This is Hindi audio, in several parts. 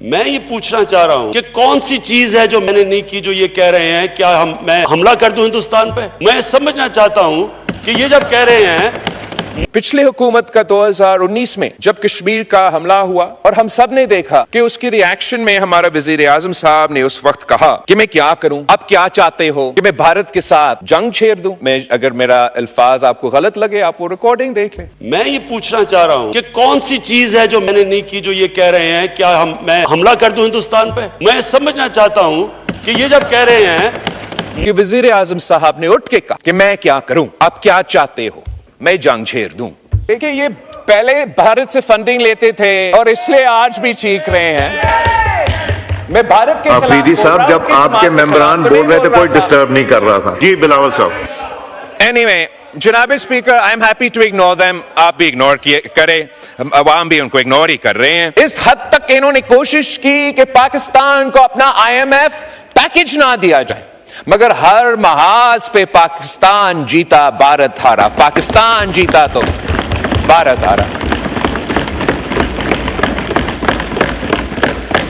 मैं ये पूछना चाह रहा हूं कि कौन सी चीज है जो मैंने नहीं की जो ये कह रहे हैं, क्या मैं हमला कर दूं हिंदुस्तान पे? मैं समझना चाहता हूं कि ये जब कह रहे हैं पिछले हुकूमत का 2019 में जब कश्मीर का हमला हुआ और हम सब ने देखा कि उसकी रिएक्शन में हमारा वजीर आजम साहब ने उस वक्त कहा कि मैं क्या करूं, आप क्या चाहते हो कि मैं भारत के साथ जंग छेड़ दूं? मैं अगर मेरा अल्फाज आपको गलत लगे आप वो रिकॉर्डिंग देख लें। मैं ये पूछना चाह रहा हूं कि कौन सी चीज है जो मैंने नहीं की जो ये कह रहे हैं, क्या मैं हमला कर दूं हिंदुस्तान पे? मैं समझना चाहता हूं कि ये जब कह रहे हैं कि वजीर आजम साहब ने उठ के कहा कि मैं क्या करूं, आप क्या चाहते हो, मैं जंग छेड़ दूं। देखिए ये पहले भारत से फंडिंग लेते थे और इसलिए आज भी चीख रहे हैं। मैं भारत के अफरीदी साहब जब आपके मेंबरान बोल रहे थे कोई डिस्टर्ब नहीं कर रहा था। जी बिलावल साहब। एनीवे जनाब speaker, I am happy to ignore them. आप भी इग्नोर करें, अवाम भी उनको इग्नोर ही कर रहे हैं। इस हद तक इन्होंने कोशिश की कि पाकिस्तान को अपना IMF पैकेज ना दिया जाए, मगर हर महाज पे पाकिस्तान जीता भारत हारा, पाकिस्तान जीता तो भारत हारा।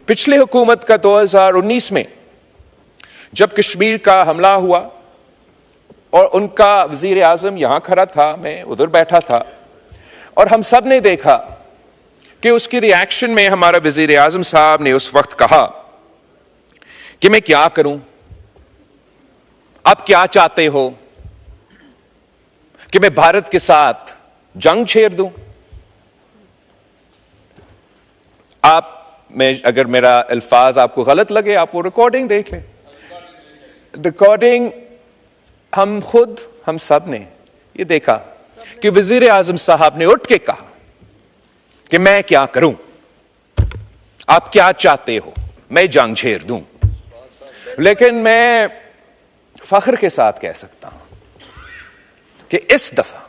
पिछले हुकूमत का 2019 में जब कश्मीर का हमला हुआ और उनका वजीर आजम यहां खड़ा था, मैं उधर बैठा था, और हम सब ने देखा कि उसकी रिएक्शन में हमारा वजीर आजम साहब ने उस वक्त कहा कि मैं क्या करूं, आप क्या चाहते हो कि मैं भारत के साथ जंग छेड़ दूं? मैं अगर मेरा अल्फाज आपको गलत लगे आप वो रिकॉर्डिंग देख लें। रिकॉर्डिंग हम सब ने ये देखा कि वजीर आजम साहब ने उठ के कहा कि मैं क्या करूं, आप क्या चाहते हो, मैं जंग छेड़ दूं। लेकिन मैं फख्र के साथ कह सकता हूं कि इस दफा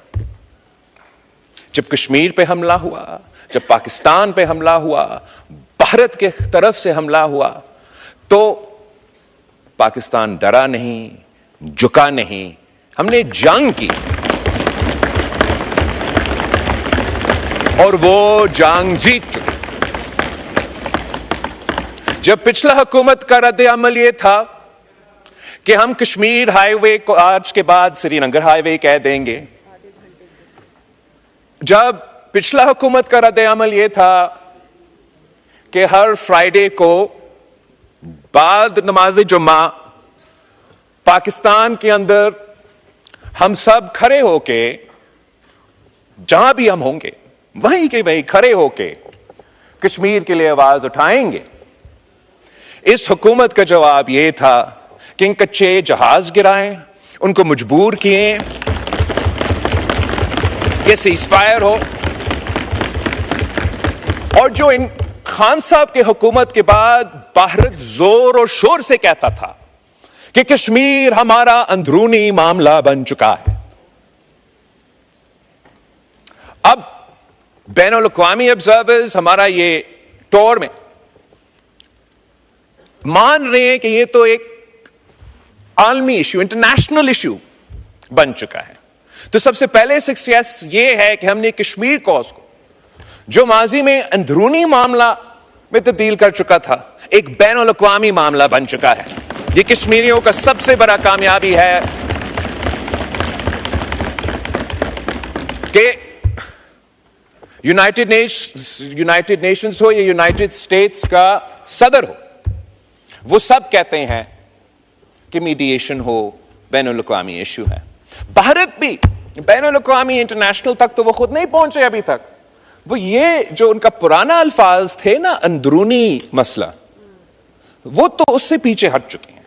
जब कश्मीर पे हमला हुआ, जब पाकिस्तान पे हमला हुआ, भारत के तरफ से हमला हुआ, तो पाकिस्तान डरा नहीं, झुका नहीं, हमने जंग की और वो जंग जीत चुके। जब पिछला हुकूमत का रद्द अमल यह था कि हम कश्मीर हाईवे को आज के बाद श्रीनगर हाईवे कह देंगे, जब पिछला हुकूमत का रद्द अमल यह था कि हर फ्राइडे को बाद नमाज जुम्मा पाकिस्तान के अंदर हम सब खड़े होके, जहां भी हम होंगे वहीं के वहीं खड़े होके कश्मीर के लिए आवाज उठाएंगे। इस हुकूमत का जवाब यह था कि इन कच्चे जहाज गिराएं, उनको मजबूर किए कि सीज़फायर हो, और जो इन खान साहब के हुकूमत के बाद भारत जोर और शोर से कहता था कि कश्मीर हमारा अंदरूनी मामला बन चुका है, अब बैनुल अक़वामी ऑब्जर्वर्स हमारा ये टोर में मान रहे हैं कि ये तो एक आलमी इश्यू, इंटरनेशनल इश्यू बन चुका है। तो सबसे पहले सक्सेस ये है कि हमने कश्मीर कॉज को, जो माजी में अंदरूनी मामला में तब्दील कर चुका था, एक बैनुल अक़वामी मामला बन चुका है। ये कश्मीरियों का सबसे बड़ा कामयाबी है कि यूनाइटेड नेशंस हो या यूनाइटेड स्टेट्स का सदर हो, वो सब कहते हैं कि मीडिएशन हो, बैनुल अक़वामी इश्यू है। भारत भी बैनुल अक़वामी इंटरनेशनल तक तो वो खुद नहीं पहुंचे अभी तक। वो ये जो उनका पुराना अल्फाज थे ना, अंदरूनी मसला, वो तो उससे पीछे हट चुके हैं।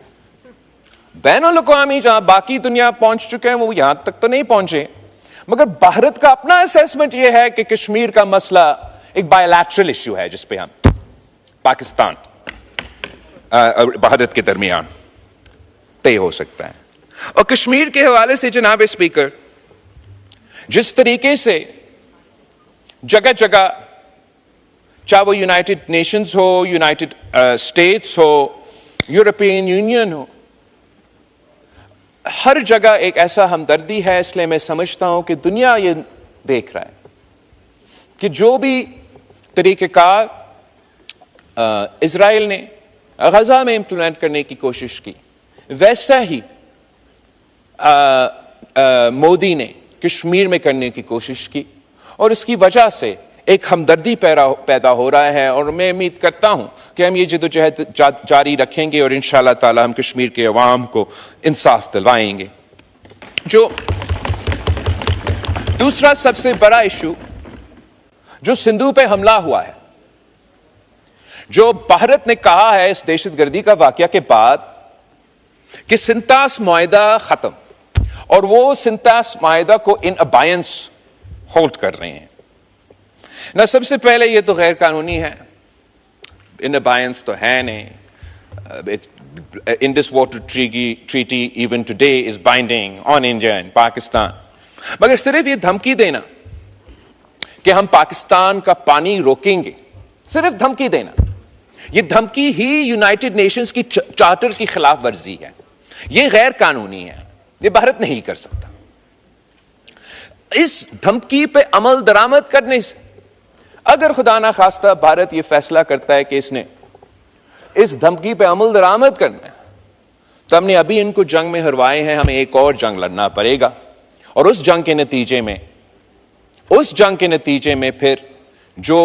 बैनुल अक़वामी जहां बाकी दुनिया पहुंच चुके हैं, वो यहां तक तो नहीं पहुंचे। मगर भारत का अपना असेसमेंट यह है कि कश्मीर का मसला एक बायलैटरल इश्यू है, जिसपे हम पाकिस्तान भारत के दरमियान तय हो सकता है। और कश्मीर के हवाले से जनाब स्पीकर, जिस तरीके से जगह जगह, चाहे वो यूनाइटेड नेशंस हो, यूनाइटेड स्टेट्स हो, यूरोपियन यूनियन हो, हर जगह एक ऐसा हमदर्दी है। इसलिए मैं समझता हूं कि दुनिया ये देख रहा है कि जो भी तरीक़ेकार इजराइल ने गजा में इंप्लीमेंट करने की कोशिश की, वैसा ही मोदी ने कश्मीर में करने की कोशिश की, और इसकी वजह से एक हमदर्दी पैदा हो रहा है। और मैं उम्मीद करता हूं कि हम ये जद्दोजहद जारी रखेंगे और इंशाअल्लाह ताला हम कश्मीर के अवाम को इंसाफ दिलवाएंगे। जो दूसरा सबसे बड़ा इशू जो सिंधु पे हमला हुआ है, जो भारत ने कहा है इस दहशतगर्दी का वाकया के बाद कि सिंतास मुआहिदा खत्म, और वो सिंतास मुआहिदा को इन अबायंस होल्ड कर रहे हैं ना। सबसे पहले ये तो गैर कानूनी है, इन अबायंस तो है नहीं। Indus water treaty even today is binding on India and Pakistan. मगर सिर्फ ये धमकी देना कि हम पाकिस्तान का पानी रोकेंगे, सिर्फ धमकी देना, ये धमकी ही यूनाइटेड नेशंस की चार्टर की खिलाफ वर्जी है। ये गैर कानूनी है, ये भारत नहीं कर सकता। इस धमकी पे अमल दरामद करने से अगर खुदा ना खास्ता भारत ये फैसला करता है कि इसने इस धमकी पे अमल दरामद करना है, तो हमने अभी इनको जंग में हरवाए हैं, हमें एक और जंग लड़ना पड़ेगा। और उस जंग के नतीजे में फिर जो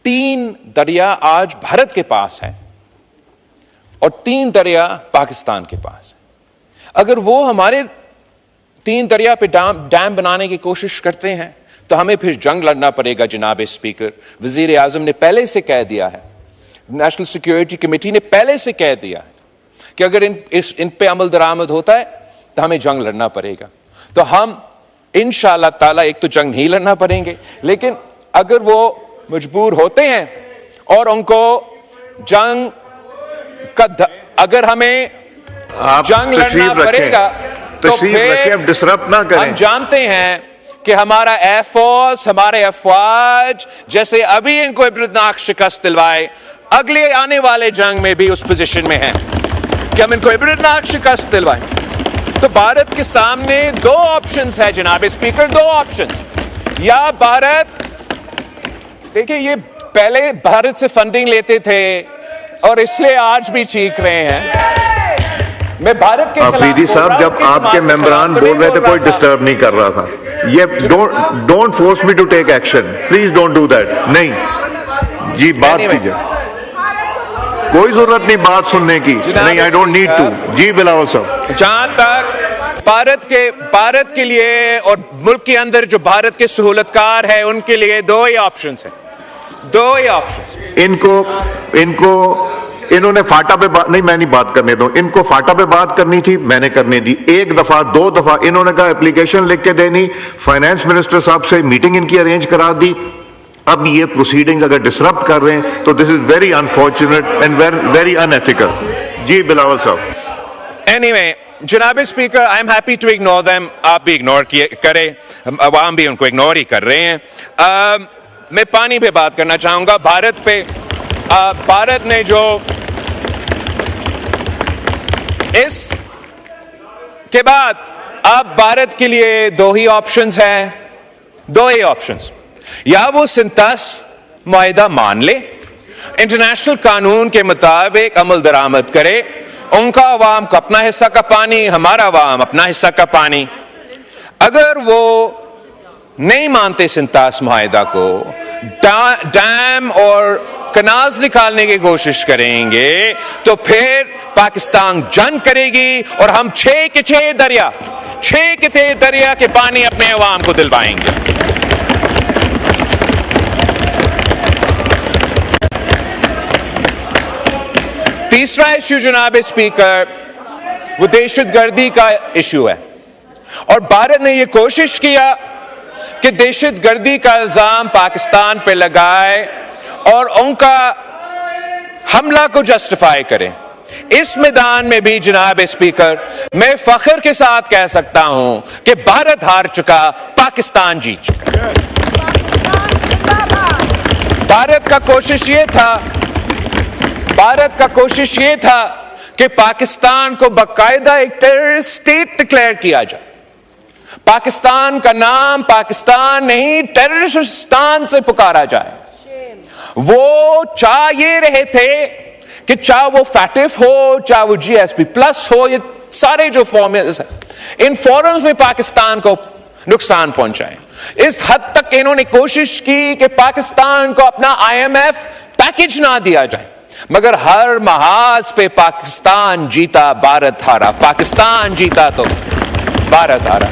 3 दरिया आज भारत के पास है और 3 दरिया पाकिस्तान के पास है, अगर वो हमारे 3 दरिया पे डैम बनाने की कोशिश करते हैं तो हमें फिर जंग लड़ना पड़ेगा। जनाब स्पीकर, वजीर आजम ने पहले से कह दिया है, नेशनल सिक्योरिटी कमेटी ने पहले से कह दिया है कि अगर इन पे अमल दरामद होता है तो हमें जंग लड़ना पड़ेगा। तो हम इंशाअल्लाह ताला एक तो जंग नहीं लड़ना पड़ेंगे, लेकिन अगर वो मजबूर होते हैं और उनको जंग का अगर हमें जंग लड़ना पड़ेगा तो फिर हम डिसरप्ट ना करें। हम जानते हैं कि हमारा एयरफोर्स, हमारे अफवाज जैसे अभी इनको इबरतनाक शिकस्त दिलवाए, अगले आने वाले जंग में भी उस पोजीशन में है कि हम इनको इबरतनाक शिकस्त दिलवाएं। तो भारत के सामने 2 ऑप्शंस है जनाब स्पीकर, 2 ऑप्शन। या भारत, देखिए ये पहले भारत से फंडिंग लेते थे और इसलिए आज भी चीख रहे हैं। मैं भारत के अफरीदी साहब, जब आपके मेंबरान बोल रहे थे कोई डिस्टर्ब नहीं कर रहा था। ये don't force me to take action, please don't do that. नहीं जी, बात कीजिए, कोई जरूरत नहीं बात सुनने की। नहीं, आई डोंट नीड टू। जी बिलावल साहब, जहां तक भारत के लिए और मुल्क के अंदर जो भारत के सहूलतकार है उनके लिए 2 ही ऑप्शंस हैं, 2 ही ऑप्शंस। इन्होंने फाटा पे बात नहीं, मैं नहीं बात करने दूं। इनको फाटा पे बात करनी थी, मैंने करने दी। 1 दफा 2 दफा इन्होंने कहा एप्लीकेशन लिख के देनी, फाइनेंस मिनिस्टर साहब से मीटिंग इनकी अरेंज करा दी। अब ये प्रोसीडिंग्स अगर डिसरप्ट कर रहे हैं तो this is very unfortunate and very unethical. जी बिलावल साहब। एनीवे जनाब speaker, I am happy to ignore them. आप भी इग्नोर करें, अवाम भी उनको इग्नोर ही कर रहे हैं। मैं पानी पे बात करना चाहूंगा। भारत पे भारत ने जो इस के बाद अब भारत के लिए 2 ही ऑप्शंस हैं, 2 ही ऑप्शंस। या वो सिंतास मुआहिदा मान ले, इंटरनेशनल कानून के मुताबिक अमल दरामद करे, उनका अवाम का अपना हिस्सा का पानी, हमारा अवाम अपना हिस्सा का पानी। अगर वो नहीं मानते सिंतास मुआहिदा को, डैम और कनाल्स निकालने की कोशिश करेंगे, तो फिर पाकिस्तान जंग करेगी और हम 6 के 6 दरिया के पानी अपने अवाम को दिलवाएंगे। तीसरा इश्यू जनाब स्पीकर, वो दहशतगर्दी का इश्यू है। और भारत ने यह कोशिश किया कि दहशतगर्दी का इल्जाम पाकिस्तान पे लगाए और उनका हमला को जस्टिफाई करें। इस मैदान में भी जनाब स्पीकर, मैं फख्र के साथ कह सकता हूं कि भारत हार चुका, पाकिस्तान जीत चुका। भारत का कोशिश ये था कि पाकिस्तान को बाकायदा एक टेररिस्ट स्टेट डिक्लेयर किया जाए। पाकिस्तान का नाम पाकिस्तान नहीं, टेररिस्तान से पुकारा जाए। वो चाह ये रहे थे कि चाहे वो फैटिफ हो, चाहे वो जीएसपी प्लस हो, ये सारे जो फॉर्मूले इन फोरम्स में पाकिस्तान को नुकसान पहुंचाए। इस हद तक इन्होंने कोशिश की कि पाकिस्तान को अपना आईएमएफ पैकेज ना दिया जाए, मगर हर महाज पे पाकिस्तान जीता, भारत हारा, पाकिस्तान जीता तो भारत हारा।